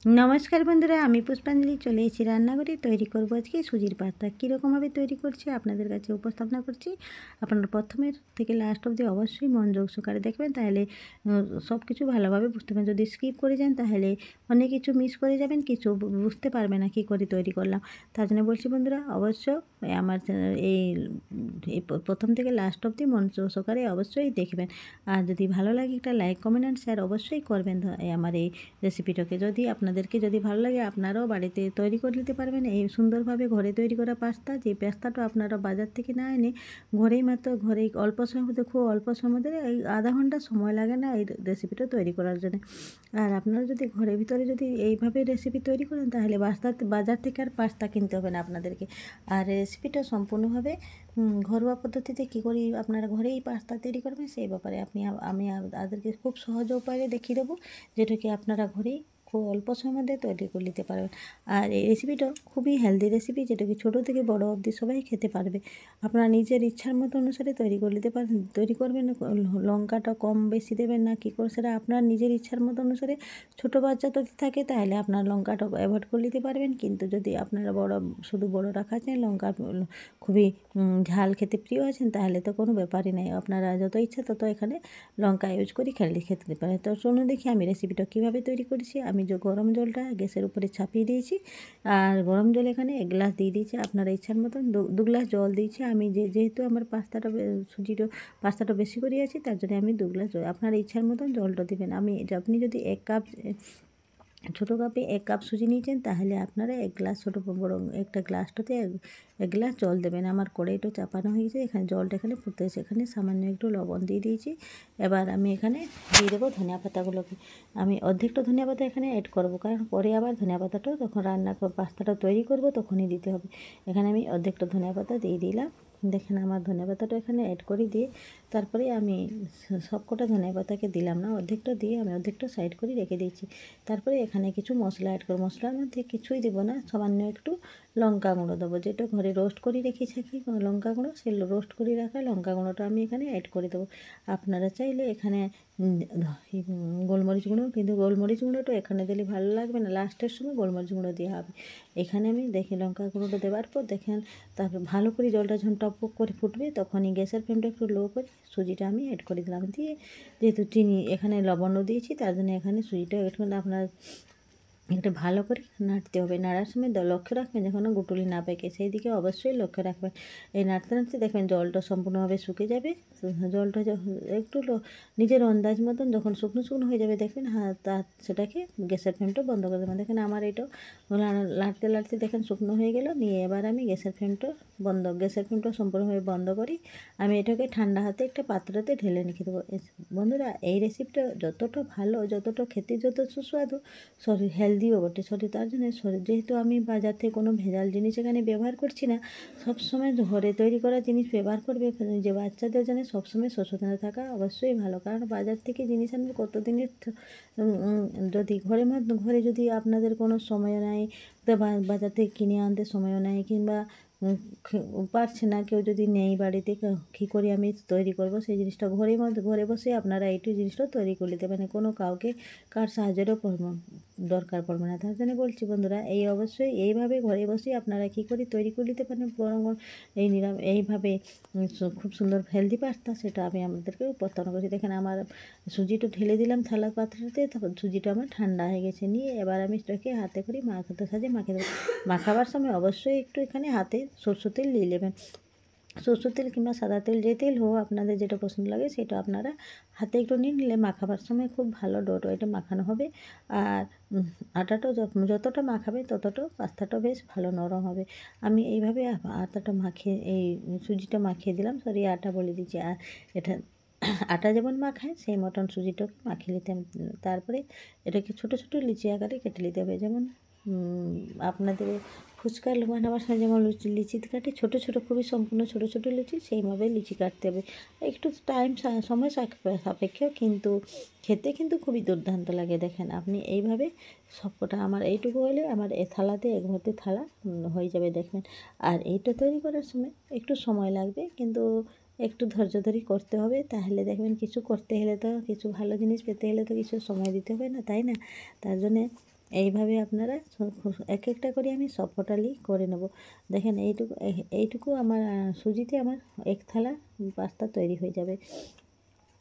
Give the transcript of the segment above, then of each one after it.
नमस्कार बंधुरा आमी पुष्पांजलि चले एसेছি রান্নাঘরে তৈরি করব আজকে সুজির পাস্তা কীরকমভাবে তৈরি করছি আপনাদের কাছে উপস্থাপনা করছি। আপনারা প্রথমের থেকে লাস্ট অবধি অবশ্যই মনোযোগ সহকারে দেখবেন, তাহলে সব কিছু ভালোভাবে বুঝতে পারবেন। যদি স্কিপ করে যান তাহলে অনেক কিছু মিস করে যাবেন, কিছু বুঝতে পারবে না কী করে তৈরি করলাম। তার জন্য বলছি বন্ধুরা অবশ্য আমার এই প্রথম থেকে লাস্ট অবধি মনোযোগ সহকারে অবশ্যই দেখবেন। আর যদি ভালো লাগে একটা লাইক কমেন্ট অ্যান্ড শেয়ার অবশ্যই করবেন আমার এই রেসিপিটাকে। যদি আপনাদেরকে যদি ভালো লাগে আপনারাও বাড়িতে তৈরি করে নিতে পারবেন এই সুন্দরভাবে ঘরে তৈরি করা পাস্তা। যে পাস্তাটা আপনারা বাজার থেকে না এনে ঘরেই অল্প সময়ের মধ্যে, খুব অল্প সময়ের মধ্যে, এই আধা ঘন্টা সময় লাগে না এই রেসিপিটা তৈরি করার জন্য। আর আপনারা যদি ঘরের ভিতরে যদি এইভাবে রেসিপি তৈরি করেন তাহলে বাজার থেকে আর পাস্তা কিনতে হবে না আপনাদেরকে। আর রেসিপিটা সম্পূর্ণভাবে ঘরোয়া পদ্ধতিতে কী করি আপনারা ঘরেই পাস্তা তৈরি করবেন সেই ব্যাপারে আমি আপনাদেরকে খুব সহজ উপায়ে দেখিয়ে দেবো, যেটাকে আপনারা ঘরেই খুব অল্প সময়ের মধ্যে তৈরি করে নিতে পারবেন। আর এই রেসিপিটা খুবই হেলদি রেসিপি, যেটাকে ছোটো থেকে বড় অবধি সবাই খেতে পারবে। আপনারা নিজের ইচ্ছার মতো অনুসারে তৈরি করে নিতে পারেন, তৈরি করবেন। লঙ্কাটা কম বেশি দেবেন না কী করে সেটা আপনার নিজের ইচ্ছার মতো অনুসারে। ছোটো বাচ্চা যদি থাকে তাহলে আপনার লঙ্কাটা অ্যাভয়েড করে নিতে পারবেন, কিন্তু যদি আপনারা শুধু বড়রা খাচ্ছেন, লঙ্কা খুবই ঝাল খেতে প্রিয় আছেন, তাহলে তো কোনো ব্যাপারই নেই। আপনারা যত ইচ্ছা তত এখানে লঙ্কা ইউজ করে খেতে পারেন। তো চলুন দেখি আমি রেসিপিটা কীভাবে তৈরি করেছি। আমি যে গরম জলটা গ্যাসের উপরে চাপিয়ে দিয়েছি, আর গরম জল এখানে 1 গ্লাস দিয়ে দিয়েছি। আপনারা ইচ্ছার মতন 2 গ্লাস জল দিয়েছি আমি, যেহেতু আমার পাস্তাটা বেশি করে আছে তার জন্য আমি 2 গ্লাস জল, আপনারা ইচ্ছার মতন জলটা দেবেন। আপনি যদি 1 কাপ ছোটো কাপে 1 কাপ সুজি নিয়েছেন তাহলে আপনারা 1 গ্লাস বড় একটা গ্লাসটাতে 1 গ্লাস জল দেবেন। আমার কড়াইটা চাপানো হয়ে গেছে, এখানে জলটা ফুটতে গেছে, এখানে সামান্য একটু লবণ দিয়ে দিয়েছি। এবার আমি এখানে দিয়ে দেবো ধনিয়া পাতাগুলোকে। আমি অর্ধেকটা ধনিয়া পাতা এখানে অ্যাড করবো, কারণ পরে আবার ধনিয়া পাতাটাও যখন পাস্তাটা তৈরি করব তখনই দিতে হবে। এখানে আমি অর্ধেকটা ধনিয়া পাতা দিয়ে দিলাম। দেখেন আমার ধনিয়া পাতাটা এখানে অ্যাড করে দিয়ে তারপরে আমি সবকটা ধনিয়া পাতাকে দিলাম না, অর্ধেকটা দিয়ে আমি অর্ধেকটা সাইড করে রেখে দিয়েছি। তারপরে এখানে কিছু মশলা অ্যাড করব। মশলার মধ্যে কিছুই দেবো না, সামান্য একটু লঙ্কা গুঁড়ো দেবো, যেটা ঘরে রোস্ট করে রেখে থাকি লঙ্কা গুঁড়ো, সেই রোস্ট করে রাখা লঙ্কা গুঁড়োটা আমি এখানে অ্যাড করে দেবো। আপনারা চাইলে এখানে গোলমরিচ গুঁড়ো, কিন্তু গোলমরিচ গুঁড়োটা এখানে দিলে ভালো লাগবে না, লাস্টের সময় গোলমরিচ গুঁড়ো দেওয়া হবে। এখানে আমি দেখি লঙ্কা গুঁড়োটা দেওয়ার পর দেখেন তারপর ভালো করে জলটা যখন টপক করে ফুটবে তখনই গ্যাসের ফ্লেমটা একটু লো করে সুজিটা আমি অ্যাড করে দিলাম। দিয়ে যেহেতু চিনি এখানে লবণও দিয়েছি তার জন্য এখানে সুজিটা একটু আপনার এটা ভালো করে নাড়তে হবে। নাড়ার সময় লক্ষ্য রাখবেন যখন গুটুলি না পেকে, সেই দিকে অবশ্যই লক্ষ্য রাখবেন। এই নাড়তে নাড়তে দেখবেন জলটা সম্পূর্ণভাবে শুকিয়ে যাবে। জলটা একটু নিজের আন্দাজ মতন যখন শুকনো শুকনো হয়ে যাবে দেখবেন, হ্যাঁ সেটাকে গ্যাসের ফ্লেমটা বন্ধ করে দেবেন। দেখেন আমার এটা লাড়তে লাড়তে দেখেন শুকনো হয়ে গেল। নিয়ে এবার আমি গ্যাসের ফ্লেমটা সম্পূর্ণভাবে বন্ধ করি। আমি এটাকে ঠান্ডা হাতে একটা পাত্রতে ঢেলে রেখে দেবো। বন্ধুরা এই রেসিপিটা যতটা ভালো, যতটা খেতে যত সুস্বাদু, শরীর হেলদিও বটে শরীর। তার জন্য যেহেতু আমি বাজার থেকে কোনো ভেজাল জিনিস এখানে ব্যবহার করছি না, সবসময় ঘরে তৈরি করা জিনিস ব্যবহার করবে। যে বাচ্চাদের জন্য সবসময় সচেতন থাকা অবশ্যই ভালো, কারণ বাজার থেকে জিনিস আনবে কত দিনের, যদি ঘরে যদি আপনাদের কোনো সময় নাই, তো বাজার থেকে কিনে আনতে সময়ও নাই, কিংবা পারছে না কেউ, যদি নেই বাড়িতে, কী করে আমি তৈরি করব সেই জিনিসটা ঘরে বসে আপনারা এইটু জিনিসটা তৈরি করে নিতে পারেন, কোনো কার সাহায্যেরও দরকার পড়বে না। তার জন্য বলছি বন্ধুরা অবশ্যই এইভাবে ঘরে বসেই আপনারা কী করে তৈরি করে নিতে পারেন বরং এইভাবে খুব সুন্দর হেলদি পাস্তা, সেটা আমি আপনাদেরকে উপস্থাপন করছি। দেখেন আমার সুজিটা ঢেলে দিলাম থালা পাত্রতে, তারপর সুজিটা আমার ঠান্ডা হয়ে গেছে। নিয়ে এবার আমি সেটাকে হাতে করে মাখিয়ে দেবো। মাখাবার সময় অবশ্যই একটু এখানে হাতে সরষের তেল দিয়ে নেবেন। সরষের তেল কিংবা সাদা তেল, যে তেল হোক আপনাদের যেটা পছন্দ লাগে সেটা আপনারা হাতে একটু নিয়ে নিলে মাখাবার সময় খুব ভালো এটা মাখানো হবে। আর আটাটা যতটা মাখাবে ততটা পাস্তাটা বেশ ভালো নরম হবে। আমি এইভাবে সুজিটা মাখিয়ে দিলাম, সরি আটা বলে দিচ্ছি। আর এটা আটা যেমন মাখায় সেই মতন সুজিটাকে মাখিয়ে নিতে হবে। তারপরে এটাকে ছোটো ছোটো লিচি আকারে কেটে নিতে হবে। যেমন আপনাদের ফুচকা বানাবার সময় যেমন লিচি কাটে ছোটো ছোটো, খুবই সম্পূর্ণ ছোটো ছোটো লিচি, সেইভাবে লিচি কাটতে হবে। একটু সময় সাপেক্ষ, কিন্তু খেতে কিন্তু খুবই দুর্দান্ত লাগে। দেখেন আপনি এইভাবে সবকটা আমার এইটুকু হলে আমার থালাতে এক ভর্তি থালা হয়ে যাবে দেখবেন। আর এইটা তৈরি করার সময় একটু সময় লাগবে, কিন্তু একটু ধৈর্য ধরে করতে হবে, তাহলে দেখবেন কিছু করতে হলে তো, কিছু ভালো জিনিস পেতে হলে তো কিছু সময় দিতে হবে না, তাই না? তার জন্যে এইভাবে আপনারা এক একটা করে আমি সব টোটালি করে নেব। দেখেন এইটুকু আমার সুজিতে আমার এক থালা পাস্তা তৈরি হয়ে যাবে।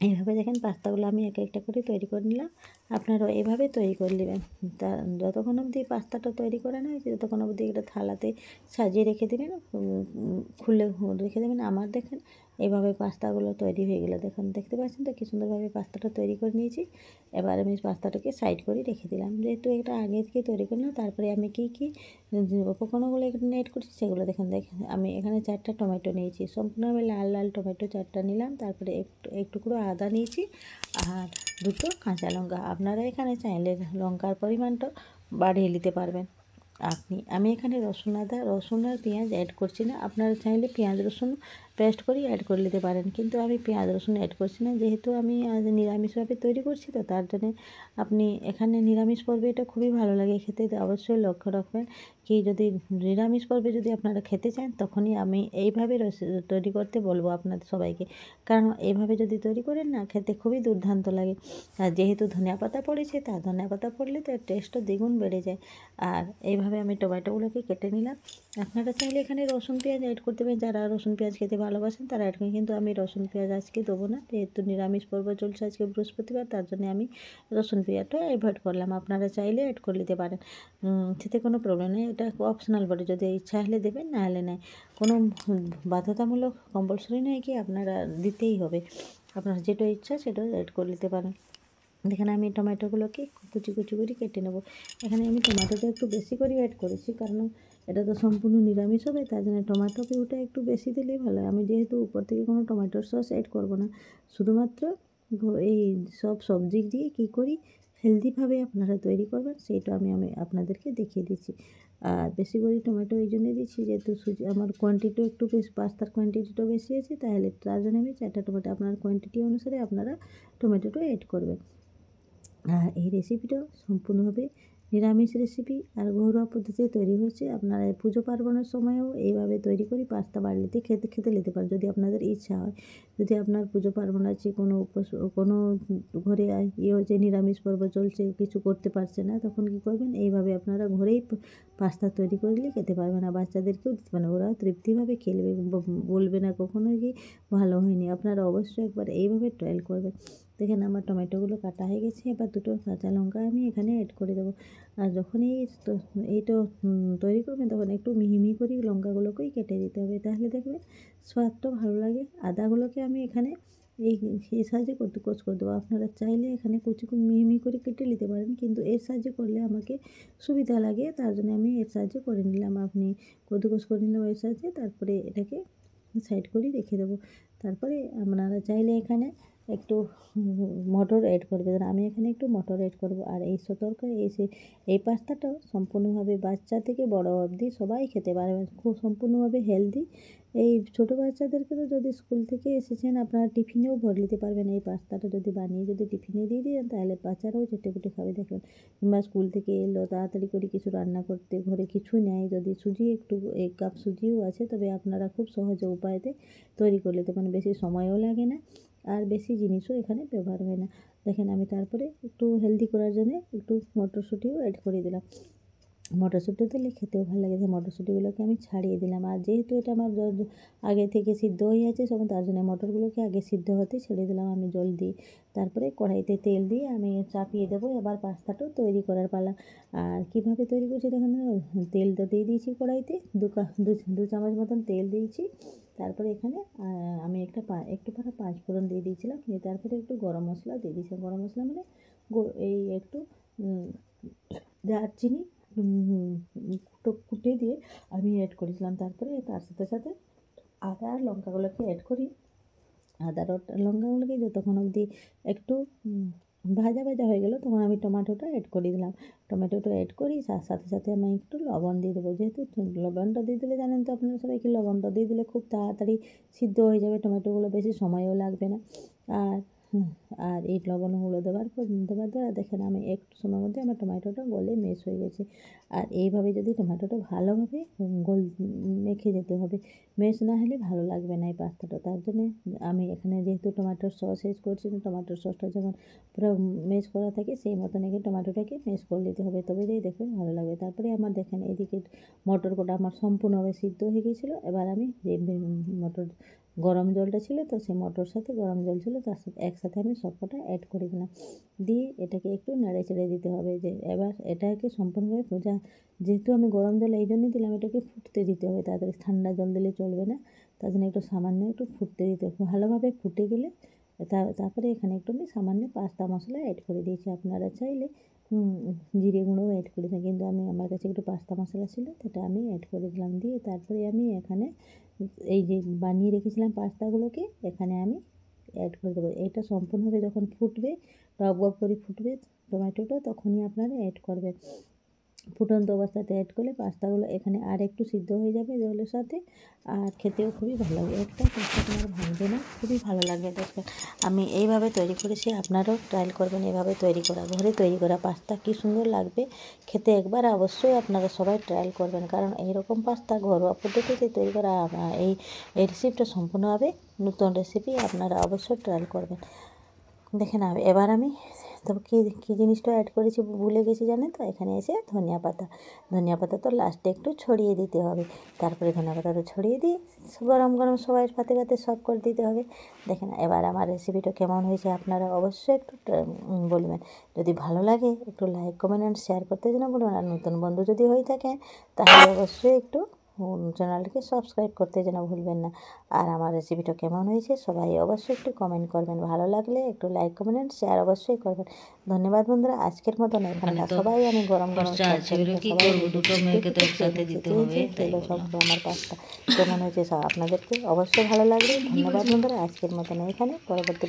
এইভাবে দেখেন পাস্তাগুলো আমি এক একটা করে তৈরি করে নিলাম। আপনারাও এভাবে তৈরি করে নেবেন। তা যতক্ষণ অবধি পাস্তাটা তৈরি করা না হয়েছে ততক্ষণ অবধি একটা থালাতে সাজিয়ে রেখে দেবেন, খুলে রেখে দেবেন। আমার দেখেন এইভাবে পাস্তাগুলো তৈরি হয়ে গেলো। দেখতে পাচ্ছেন তো কী সুন্দরভাবে পাস্তাটা তৈরি করে নিয়েছি। এবার আমি পাস্তাটাকে সাইড করে রেখে দিলাম। যেহেতু এটা আগে থেকে তৈরি করলাম, তারপরে আমি কী উপকরণগুলো এখানে এড করছি সেগুলো দেখেন। আমি এখানে 4টা টমেটো নিয়েছি, সম্পূর্ণভাবে লাল লাল টমেটো 4টা নিলাম। তারপরে এক টুকরো আদা নিয়েছি আর 2টো কাঁচা লঙ্কা। আপনারা এখানে চাইলে লঙ্কার পরিমাণটা বাড়িয়ে নিতে পারবেন। আমি এখানে রসুন আর পেঁয়াজ অ্যাড করছি না। আপনারা চাইলে পেঁয়াজ রসুন পেস্ট করে অ্যাড করে নিতে পারেন, কিন্তু আমি পেঁয়াজ রসুন অ্যাড করছি না। যেহেতু আমি আজ নিরামিষভাবে তৈরি করছি, তো তার জন্যে আপনি এখানে নিরামিষ পর্বে এটা খুবই ভালো লাগে খেতে। তো অবশ্যই লক্ষ্য রাখবেন কি, যদি নিরামিষ পর্বে যদি আপনারা খেতে চান তখনই আমি এইভাবে তৈরি করতে বলবো আপনাদের সবাইকে। কারণ এইভাবে যদি তৈরি করেন না, খেতে খুবই দুর্দান্ত লাগে। আর যেহেতু ধনিয়া পাতা পড়েছে, তা ধনিয়া পাতা পড়লে তো টেস্টও দ্বিগুণ বেড়ে যায়। আর এইভাবে আমি টমেটোগুলোকে কেটে নিলাম। আপনারা চাইলে এখানে রসুন পেঁয়াজ অ্যাড করতে পারেন, যারা রসুন পেঁয়াজ খেতে ভালোবাসেন তারা অ্যাড করেন, কিন্তু আমি রসুন পেঁয়াজ আজকে দেবো না। যেহেতু নিরামিষ পর্ব চলছে আজকে বৃহস্পতিবার, তার জন্য আমি রসুন পেঁয়াজটা অ্যাভয়েড করলাম। আপনারা চাইলে অ্যাড করে নিতে পারেন, সেতে কোনো প্রবলেম নেই। এটা অপশনাল বটে, যদি ইচ্ছা হলে দেবেন, না হলে নেই। কোনো বাধ্যতামূলক কম্পালসরি নয় কি আপনারা দিতেই হবে। আপনার যেটা ইচ্ছা সেটা অ্যাড করে নিতে পারেন। দেখেন আমি টমেটোগুলোকে কুচি কুচি করে কেটে নেব। এখানে আমি টমেটোটা একটু বেশি করে অ্যাড করেছি, কারণ এটা তো সম্পূর্ণ নিরামিষ হবে, তার জন্য টমেটো পিউরিটা একটু বেশি দিলেই ভালো হয়। আমি যেহেতু উপর থেকে কোনো টমেটোর সস অ্যাড করব না, শুধুমাত্র এই সব সবজি দিয়ে কী করি হেলদিভাবে আপনারা তৈরি করবেন সেইটা আমি আপনাদেরকে দেখিয়ে দিচ্ছি। আর বেশি করে টমেটো এই জন্যই দিচ্ছি, যেহেতু আমার কোয়ান্টিটিও একটু বেশ, পাস্তার কোয়ান্টিটিটাও বেশি আছে, তাহলে তার জন্য আমি 4টা টমেটো, আপনার কোয়ান্টিটি অনুসারে আপনারা টমেটোটা অ্যাড করবেন। আর এই রেসিপিটা সম্পূর্ণভাবে নিরামিষ রেসিপি আর ঘরোয়া পদ্ধতিতে তৈরি হচ্ছে। আপনারা পুজো পার্বণের সময়ও এইভাবে তৈরি করে পাস্তা বাড়িতে খেতে নিতে পারেন, যদি আপনাদের ইচ্ছা হয়। যদি আপনার পুজো পার্বণ আছে, কোনো ঘরে হচ্ছে, নিরামিষ পর্ব চলছে, কিছু করতে পারছে না, তখন কী করবেন, এইভাবে আপনারা ঘরেই পাস্তা তৈরি করলে খেতে পারবেন। আর বাচ্চাদেরকেও দিতে পারেন, ওরা তৃপ্তিভাবে খেলবে, বলবে না কখনোই কি ভালো হয়নি। আপনারা অবশ্যই একবার এইভাবে ট্রায়াল করবেন। দেখেন আমার টমেটোগুলো কাটা হয়ে গেছে। এবার 2টো কাঁচা লঙ্কা আমি এখানে অ্যাড করে দেবো। আর যখনই এইটা তৈরি করবেন, তখন একটু মিহি মিহি করে লঙ্কাগুলোকেই কেটে দিতে হবে, তাহলে দেখবেন স্বাদটাও ভালো লাগে। আদাগুলোকে আমি এখানে এই সাহায্যে কদ্দুকস করে দেবো। আপনারা চাইলে এখানে কুচি মিহি মিহি করে কেটে নিতে পারেন, কিন্তু এর সাহায্যে করলে আমাকে সুবিধা লাগে, তার জন্য আমি এর সাহায্যে করে নিলাম। আপনি কদ্দুকস করে নিলাম এর সাহায্যে, তারপরে এটাকে সাইড করে রেখে দেবো। তারপরে আপনারা চাইলে এখানে একটু মটর অ্যাড করবে, আমি এখানে একটু মটর অ্যাড করব। আর এই এই পাস্তাটাও সম্পূর্ণভাবে বাচ্চা থেকে বড় অবধি সবাই খেতে পারবে, খুব সম্পূর্ণভাবে হেলদি। এই ছোটো বাচ্চাদেরকে তো যদি স্কুল থেকে এসেছেন, আপনারা টিফিনেও ভরে নিতে পারবেন। এই পাস্তাটা যদি বানিয়ে যদি টিফিনে দিয়ে দিন, তাহলে বাচ্চারাও চেটে খাবে। দেখবেন, কিংবা স্কুল থেকে এলো, তাড়াতাড়ি করে কিছু রান্না করতে ঘরে কিছু নেয়, যদি সুজি একটু 1 কাপ সুজিও আছে, তবে আপনারা খুব সহজে উপায়তে তৈরি করে নিতে পারেন। বেশি সময়ও লাগে না, আর বেশি জিনিসও এখানে ব্যবহার হয় না। দেখেন আমি তারপরে একটু হেলদি করার জন্যে একটু মটরশুঁটিও অ্যাড করে দিলাম। মটরশুঁটি দিলে খেতেও ভালো লাগে। মটরশুঁটিগুলোকে আমি ছাড়িয়ে দিলাম। আর যেহেতু এটা আমার আগে থেকে সিদ্ধ হয়ে আছে সব, তার জন্য মটরগুলোকে আগে সিদ্ধ হতে ছেড়ে দিলাম আমি জল দিয়ে। তারপরে কড়াইতে তেল দিয়ে আমি চাপিয়ে দেবো। এবার পাস্তাটাও তৈরি করার পালা। আর কীভাবে তৈরি করছি দেখুন, তেলটা দিয়ে দিয়েছি কড়াইতে, দু চামচ মতন তেল দিয়েছি। তারপরে এখানে আমি একটু পরে 5 ফোড়ন দিয়ে দিয়েছিলাম। তারপরে একটু গরম মশলা দিয়ে দিয়েছিলাম। গরম মশলা মানে এই একটু দারচিনি কুটে দিয়ে আমি অ্যাড করেছিলাম। তারপরে তার সাথে সাথে আদা আর লঙ্কাগুলোকে অ্যাড করি। আদা লঙ্কাগুলোকে যতক্ষণ অবধি একটু ভাজা হয়ে গেল, তখন আমি টমেটোটা অ্যাড করে দিলাম। টমেটোটা অ্যাড করি, তার সাথে সাথে আমি একটু লবণ দিয়ে দেবো। যেহেতু লবণটা দিয়ে দিলে, জানেন তো আপনারা সবাই, কি লবণটা দিয়ে দিলে খুব তাড়াতাড়ি সিদ্ধ হয়ে যাবে টমেটোগুলো, বেশি সময়ও লাগবে না। আর আর এই লবণ গুঁড়ো দেওয়ার দ্বারা দেখেন আমি একটু সময়ের মধ্যে আমার টমেটোটা গলে মেশ হয়ে গেছে। আর এইভাবে যদি টমেটোটা ভালোভাবে মেখে যেতে হবে, মেশ না হলে ভালো লাগবে না এই পাস্তাটা। তার জন্যে আমি এখানে যেহেতু টমেটোর সস ইউজ করছি, টমেটোর সসটা যেমন পুরো মেশ করা থাকে সেই মতন একে টমেটোটাকে মেশ করে নিতে হবে, তবে যেই দেখবেন ভালো লাগবে। তারপরে আমার দেখেন এদিকে মটর কটা আমার সম্পূর্ণভাবে সিদ্ধ হয়ে গিয়েছিলো। এবার আমি যে মটর গরম জলটা ছিল, তো সেই মটর সাথে গরম জল ছিল তার সাথে একসাথে আমি সব কটা অ্যাড করে দিলাম, দিয়ে এটাকে একটু নেড়ে চেড়ে দিতে হবে। যে এবার এটাকে সম্পূর্ণভাবে যেহেতু আমি গরম জল এই জন্যই দিলাম, এটাকে ফুটতে দিতে হবে, তাড়াতাড়ি ঠান্ডা জল দিলে চলবে না। তার জন্য একটু সামান্য একটু ফুটতে দিতে হবে, ভালোভাবে ফুটে গেলে তারপরে এখানে একটু আমি সামান্য পাস্তা মশলা অ্যাড করে দিয়েছি। আপনারা চাইলে জিরে গুঁড়োও অ্যাড করে দিন, কিন্তু আমার কাছে একটু পাস্তা মশলা ছিল, সেটা আমি অ্যাড করে দিলাম। দিয়ে তারপরে আমি এখানে এই যে বানিয়ে রেখেছিলাম পাস্তাগুলোকে এখানে আমি অ্যাড করে দেবো। এটা সম্পূর্ণভাবে যখন ফুটবে, টক বক করে ফুটবে টমেটোটা, তখনই আপনারা অ্যাড করবেন। ফুটন্ত অবস্থাতে অ্যাড করলে পাস্তাগুলো এখানে আর একটু সিদ্ধ হয়ে যাবে জলের সাথে, আর খেতেও খুবই ভালো লাগবে। একটা পাস্তা তোমার ভাঙবে না, খুবই ভালো লাগবে। দেখবেন আমি এইভাবে তৈরি করেছি, আপনারাও ট্রাই করবেন এভাবে তৈরি করা, ঘরে তৈরি করা পাস্তা কী সুন্দর লাগবে খেতে। একবার অবশ্যই আপনারা সবাই ট্রাই করবেন, কারণ এইরকম পাস্তা ঘরোয়া পদ্ধতিতে তৈরি করা এই রেসিপিটা সম্পূর্ণভাবে নতুন রেসিপি, আপনারা অবশ্যই ট্রাই করবেন। দেখেন এবার আমি তবে কী জিনিসটা অ্যাড করেছি ভুলে গেছি জানেন তো, এখানে এসে ধনিয়া পাতা তো লাস্টে একটু ছড়িয়ে দিতে হবে। তারপরে ধনিয়া পাতাটা ছড়িয়ে দিয়ে গরম গরম সবাই পাতে সার্ভ করে দিতে হবে। দেখেন এবার আমার রেসিপিটা কেমন হয়েছে আপনারা অবশ্যই একটু বলবেন। যদি ভালো লাগে একটু লাইক কমেন্ট অ্যান্ড শেয়ার করতে যেন বলবেন। আর নতুন বন্ধু যদি হয়ে থাকে তাহলে অবশ্যই একটু চ্যানেলটিকে সাবস্ক্রাইব করতে যেন ভুলবেন না। আর আমার রেসিপিটা কেমন হয়েছে সবাই অবশ্যই একটু কমেন্ট করবেন, ভালো লাগলে একটু লাইক কমেন্ট শেয়ার অবশ্যই করবেন। ধন্যবাদ বন্ধুরা, আজকের মতন এখানে সবাই আমি গরম দুটো মেয়েকে তো একসাথে দিতে হবে, সব আমার পাস্তা কেমন হয়েছে আপনাদেরকে অবশ্যই ভালো লাগবে। ধন্যবাদ বন্ধুরা, আজকের মতন এখানে পরবর্তী